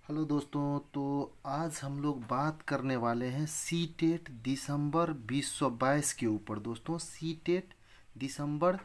Hello दोस्तों। तो आज हम लोग बात करने वाले हैं सी टेट दिसंबर 2022 के ऊपर। दोस्तों, सी टेट दिसंबर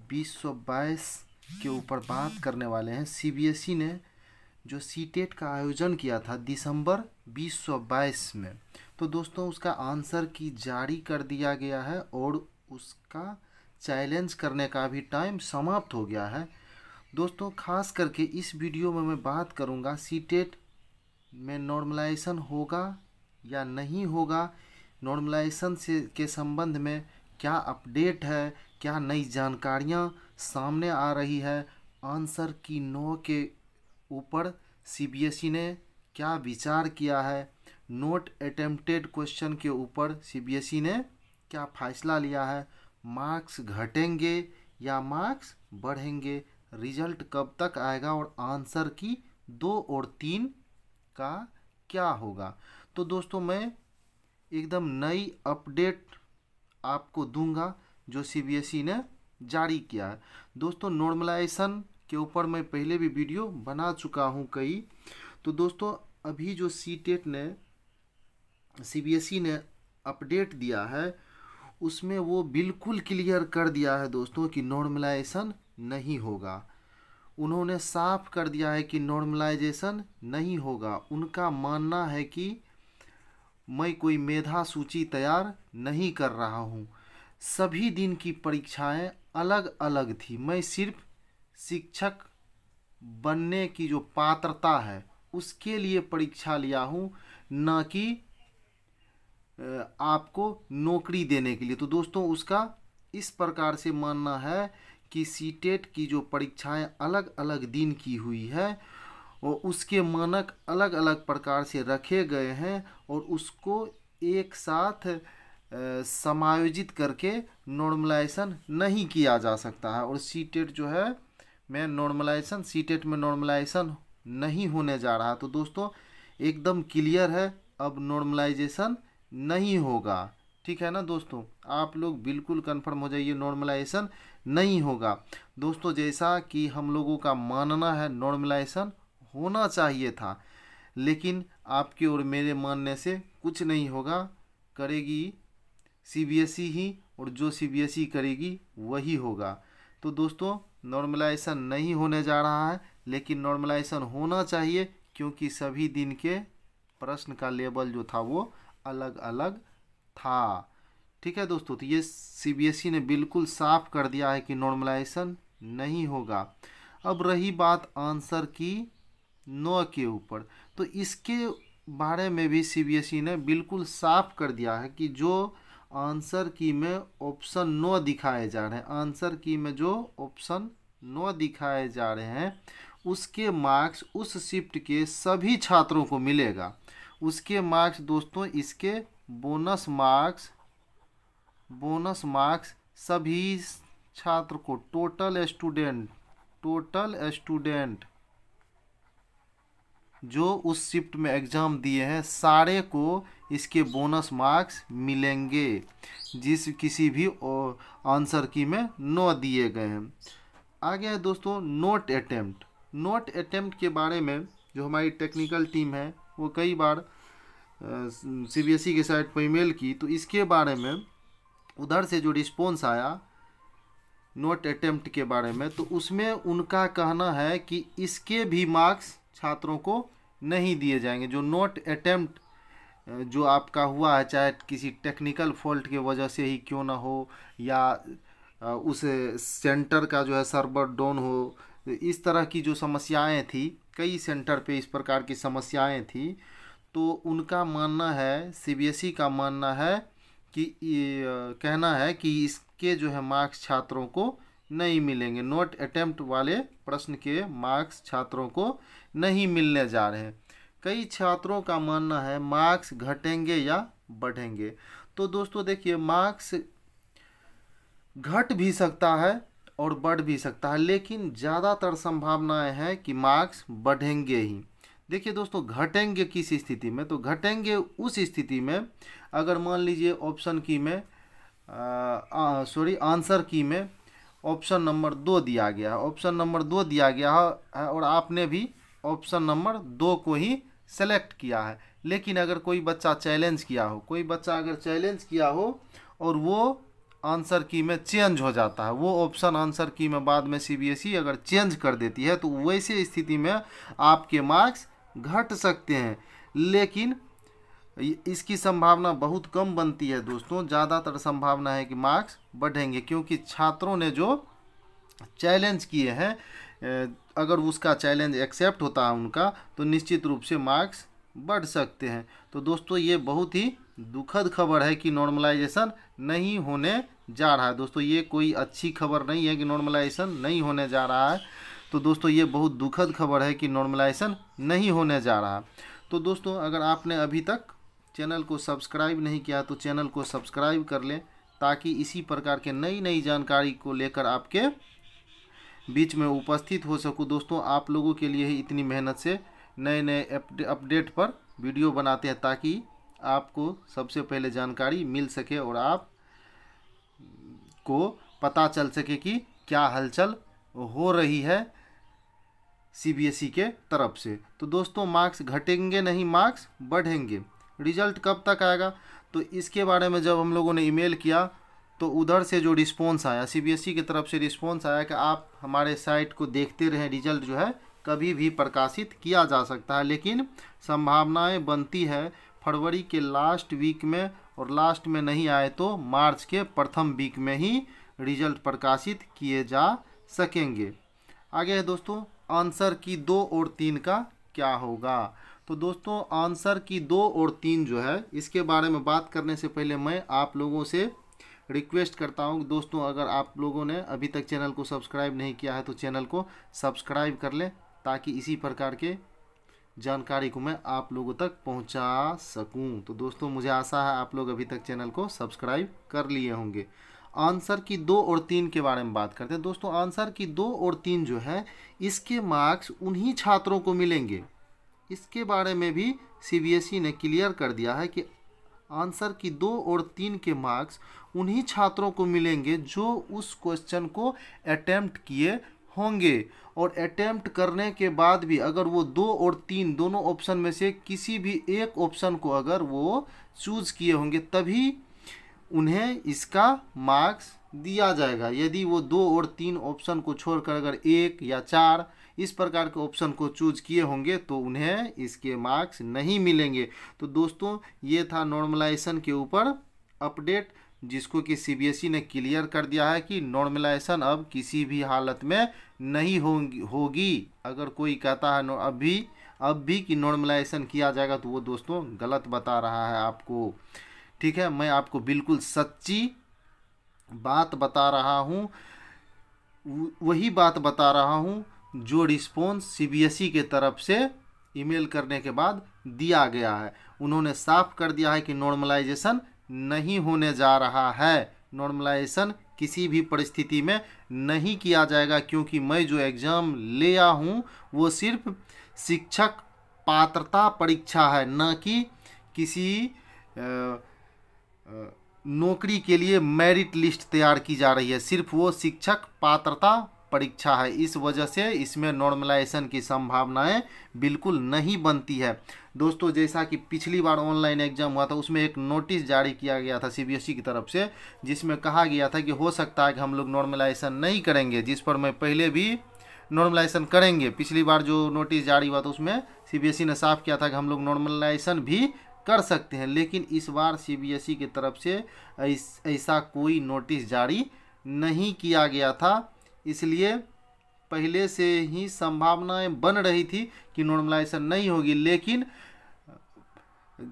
2022 के ऊपर बात करने वाले हैं। सीबीएसई ने जो सी टेट का आयोजन किया था दिसंबर 2022 में, तो दोस्तों उसका आंसर की जारी कर दिया गया है और उसका चैलेंज करने का भी टाइम समाप्त हो गया है। दोस्तों, खास करके इस वीडियो में मैं बात करूंगा सी टेट में नॉर्मलाइजेशन होगा या नहीं होगा, नॉर्मलाइजेशन से के संबंध में क्या अपडेट है, क्या नई जानकारियां सामने आ रही है, आंसर की 9 के ऊपर सीबीएसई ने क्या विचार किया है, नोट अटेम्प्टेड क्वेश्चन के ऊपर सीबीएसई ने क्या फैसला लिया है, मार्क्स घटेंगे या मार्क्स बढ़ेंगे, रिजल्ट कब तक आएगा और आंसर की 2 और 3 का क्या होगा। तो दोस्तों, मैं एकदम नई अपडेट आपको दूंगा जो सीबीएसई ने जारी किया है। दोस्तों, नॉर्मलाइजेशन के ऊपर मैं पहले भी वीडियो बना चुका हूं कई। तो दोस्तों, अभी जो सी टेट ने सीबीएसई ने अपडेट दिया है उसमें वो बिल्कुल क्लियर कर दिया है दोस्तों कि नॉर्मलाइजेशन नहीं होगा। उन्होंने साफ कर दिया है कि नॉर्मलाइजेशन नहीं होगा। उनका मानना है कि मैं कोई मेधा सूची तैयार नहीं कर रहा हूँ। सभी दिन की परीक्षाएं अलग अलग थी। मैं सिर्फ शिक्षक बनने की जो पात्रता है उसके लिए परीक्षा लिया हूँ, न कि आपको नौकरी देने के लिए। तो दोस्तों, उसका इस प्रकार से मानना है कि सी टेट की जो परीक्षाएं अलग अलग दिन की हुई है और उसके मानक अलग अलग प्रकार से रखे गए हैं और उसको एक साथ समायोजित करके नॉर्मलाइजेशन नहीं किया जा सकता है। और सी टेट जो है सी टेट में नॉर्मलाइजेशन नहीं होने जा रहा। तो दोस्तों, एकदम क्लियर है, अब नॉर्मलाइजेशन नहीं होगा। ठीक है ना दोस्तों, आप लोग बिल्कुल कंफर्म हो जाइए, नॉर्मलाइजेशन नहीं होगा। दोस्तों, जैसा कि हम लोगों का मानना है नॉर्मलाइजेशन होना चाहिए था, लेकिन आपके और मेरे मानने से कुछ नहीं होगा। करेगी सीबीएसई ही, और जो सीबीएसई करेगी वही होगा। तो दोस्तों, नॉर्मलाइजेशन नहीं होने जा रहा है, लेकिन नॉर्मलाइजेशन होना चाहिए क्योंकि सभी दिन के प्रश्न का लेवल जो था वो अलग अलग था। ठीक है दोस्तों, तो ये सीबीएसई ने बिल्कुल साफ कर दिया है कि नॉर्मलाइजेशन नहीं होगा। अब रही बात आंसर की 9 के ऊपर, तो इसके बारे में भी सीबीएसई ने बिल्कुल साफ कर दिया है कि जो आंसर की में ऑप्शन 9 दिखाए जा रहे हैं, आंसर की में जो ऑप्शन 9 दिखाए जा रहे हैं उसके मार्क्स उस शिफ्ट के सभी छात्रों को मिलेगा। उसके मार्क्स दोस्तों, इसके बोनस मार्क्स सभी छात्र को, टोटल स्टूडेंट जो उस शिफ्ट में एग्ज़ाम दिए हैं सारे को इसके बोनस मार्क्स मिलेंगे, जिस किसी भी आंसर की में 9 दिए गए हैं। आगे है दोस्तों नोट अटेम्प्ट के बारे में जो हमारी टेक्निकल टीम है वो कई बार सीबीएसई के साइट पर ईमेल की, तो इसके बारे में उधर से जो रिस्पॉन्स आया नोट अटेम्प्ट के बारे में, तो उसमें उनका कहना है कि इसके भी मार्क्स छात्रों को नहीं दिए जाएंगे। जो नोट अटेम्प्ट जो आपका हुआ है, चाहे किसी टेक्निकल फॉल्ट की वजह से ही क्यों ना हो, या उस सेंटर का जो है सर्वर डाउन हो, इस तरह की जो समस्याएं थी, कई सेंटर पे इस प्रकार की समस्याएं थी, तो उनका मानना है, सीबीएसई का मानना है कि कहना है कि इसके जो है मार्क्स छात्रों को नहीं मिलेंगे। नोट अटेम्प्ट वाले प्रश्न के मार्क्स छात्रों को नहीं मिलने जा रहे हैं। कई छात्रों का मानना है मार्क्स घटेंगे या बढ़ेंगे। तो दोस्तों देखिए, मार्क्स घट भी सकता है और बढ़ भी सकता है, लेकिन ज़्यादातर संभावनाएं हैं कि मार्क्स बढ़ेंगे ही। देखिए दोस्तों, घटेंगे किस स्थिति में, तो घटेंगे उस स्थिति में अगर मान लीजिए ऑप्शन की में आंसर की में ऑप्शन नंबर 2 दिया गया है, ऑप्शन नंबर 2 दिया गया है और आपने भी ऑप्शन नंबर 2 को ही सेलेक्ट किया है। लेकिन अगर कोई बच्चा चैलेंज किया हो, कोई बच्चा अगर चैलेंज किया हो और वो आंसर की में चेंज हो जाता है, वो ऑप्शन आंसर की में बाद में सीबीएसई अगर चेंज कर देती है, तो वैसे स्थिति में आपके मार्क्स घट सकते हैं। लेकिन इसकी संभावना बहुत कम बनती है दोस्तों। ज़्यादातर संभावना है कि मार्क्स बढ़ेंगे, क्योंकि छात्रों ने जो चैलेंज किए हैं, अगर उसका चैलेंज एक्सेप्ट होता है उनका, तो निश्चित रूप से मार्क्स बढ़ सकते हैं। तो दोस्तों ये बहुत ही दुखद खबर है कि नॉर्मलाइजेशन नहीं होने जा रहा है। दोस्तों ये कोई अच्छी खबर नहीं है कि नॉर्मलाइजेशन नहीं होने जा रहा है। तो दोस्तों ये बहुत दुखद खबर है कि नॉर्मलाइजेशन नहीं होने जा रहा। तो दोस्तों अगर आपने अभी तक चैनल को सब्सक्राइब नहीं किया तो चैनल को सब्सक्राइब कर लें, ताकि इसी प्रकार के नई नई जानकारी को लेकर आपके बीच में उपस्थित हो सकूं। दोस्तों आप लोगों के लिए ही इतनी मेहनत से नए नए अपडेट पर वीडियो बनाते हैं, ताकि आपको सबसे पहले जानकारी मिल सके और आप को पता चल सके कि क्या हलचल हो रही है सीबीएसई के तरफ से। तो दोस्तों मार्क्स घटेंगे नहीं, मार्क्स बढ़ेंगे। रिजल्ट कब तक आएगा, तो इसके बारे में जब हम लोगों ने ईमेल किया तो उधर से जो रिस्पॉन्स आया, सीबीएसई की तरफ से रिस्पॉन्स आया कि आप हमारे साइट को देखते रहें, रिजल्ट जो है कभी भी प्रकाशित किया जा सकता है। लेकिन संभावनाएं बनती है फरवरी के लास्ट वीक में, और लास्ट में नहीं आए तो मार्च के प्रथम वीक में ही रिजल्ट प्रकाशित किए जा सकेंगे। आगे है दोस्तों आंसर की 2 और 3 का क्या होगा। तो दोस्तों आंसर की 2 और 3 जो है, इसके बारे में बात करने से पहले मैं आप लोगों से रिक्वेस्ट करता हूं कि दोस्तों अगर आप लोगों ने अभी तक चैनल को सब्सक्राइब नहीं किया है तो चैनल को सब्सक्राइब कर लें, ताकि इसी प्रकार के जानकारी को मैं आप लोगों तक पहुंचा सकूं। तो दोस्तों मुझे आशा है आप लोग अभी तक चैनल को सब्सक्राइब कर लिए होंगे। आंसर की 2 और 3 के बारे में बात करते हैं। दोस्तों आंसर की 2 और 3 जो है, इसके मार्क्स उन्हीं छात्रों को मिलेंगे। इसके बारे में भी सीबीएसई ने क्लियर कर दिया है कि आंसर की 2 और 3 के मार्क्स उन्हीं छात्रों को मिलेंगे जो उस क्वेश्चन को अटेम्प्ट किए होंगे। और अटेम्प्ट करने के बाद भी अगर वो 2 और 3 दोनों ऑप्शन में से किसी भी एक ऑप्शन को अगर वो चूज किए होंगे, तभी उन्हें इसका मार्क्स दिया जाएगा। यदि वो 2 और 3 ऑप्शन को छोड़कर अगर 1 या 4 इस प्रकार के ऑप्शन को चूज किए होंगे तो उन्हें इसके मार्क्स नहीं मिलेंगे। तो दोस्तों ये था नॉर्मलाइजेशन के ऊपर अपडेट, जिसको कि सीबीएसई ने क्लियर कर दिया है कि नॉर्मलाइजेशन अब किसी भी हालत में नहीं होगी। अगर कोई कहता है अब भी कि नॉर्मलाइजेशन किया जाएगा, तो वो दोस्तों गलत बता रहा है आपको। ठीक है, मैं आपको बिल्कुल सच्ची बात बता रहा हूँ, वही बात बता रहा हूँ जो रिस्पॉन्स सीबीएसई के तरफ से ईमेल करने के बाद दिया गया है। उन्होंने साफ कर दिया है कि नॉर्मलाइजेशन नहीं होने जा रहा है, नॉर्मलाइजेशन किसी भी परिस्थिति में नहीं किया जाएगा, क्योंकि मैं जो एग्ज़ाम ले आया हूँ वो सिर्फ शिक्षक पात्रता परीक्षा है, न कि किसी नौकरी के लिए मेरिट लिस्ट तैयार की जा रही है। सिर्फ वो शिक्षक पात्रता परीक्षा है। इस वजह से इसमें नॉर्मलाइजेशन की संभावनाएं बिल्कुल नहीं बनती है। दोस्तों जैसा कि पिछली बार ऑनलाइन एग्जाम हुआ था, उसमें एक नोटिस जारी किया गया था सीबीएसई की तरफ से, जिसमें कहा गया था कि हो सकता है कि हम लोग नॉर्मलाइजेशन नहीं करेंगे, जिस पर मैं पहले भी नॉर्मलाइजेशन करेंगे। पिछली बार जो नोटिस जारी हुआ था उसमें सीबीएसई ने साफ किया था कि हम लोग नॉर्मलाइजेशन भी कर सकते हैं। लेकिन इस बार सीबीएसई की तरफ से ऐसा कोई नोटिस जारी नहीं किया गया था, इसलिए पहले से ही संभावनाएं बन रही थी कि नॉर्मलाइजेशन नहीं होगी। लेकिन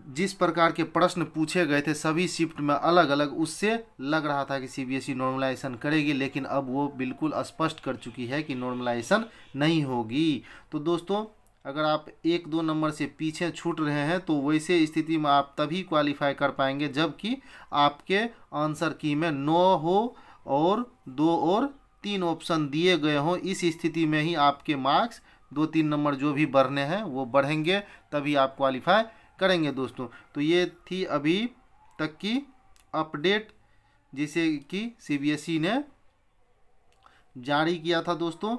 जिस प्रकार के प्रश्न पूछे गए थे सभी शिफ्ट में अलग अलग, उससे लग रहा था कि सीबीएसई नॉर्मलाइजेशन करेगी, लेकिन अब वो बिल्कुल स्पष्ट कर चुकी है कि नॉर्मलाइजेशन नहीं होगी। तो दोस्तों अगर आप 1-2 नंबर से पीछे छूट रहे हैं तो वैसे स्थिति में आप तभी क्वालिफाई कर पाएंगे जबकि आपके आंसर की में 9 हो और 2 और 3 ऑप्शन दिए गए हों। इस स्थिति में ही आपके मार्क्स 2-3 नंबर जो भी बढ़ने हैं वो बढ़ेंगे, तभी आप क्वालिफाई करेंगे दोस्तों। तो ये थी अभी तक की अपडेट जिसे कि सीबीएसई ने जारी किया था। दोस्तों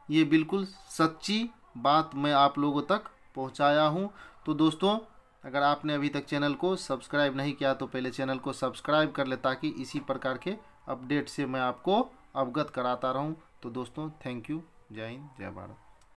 ये बिल्कुल सच्ची बात मैं आप लोगों तक पहुंचाया हूं। तो दोस्तों, अगर आपने अभी तक चैनल को सब्सक्राइब नहीं किया तो पहले चैनल को सब्सक्राइब कर ले, ताकि इसी प्रकार के अपडेट से मैं आपको अवगत कराता रहूं। तो दोस्तों, थैंक यू। जय हिंद, जय भारत।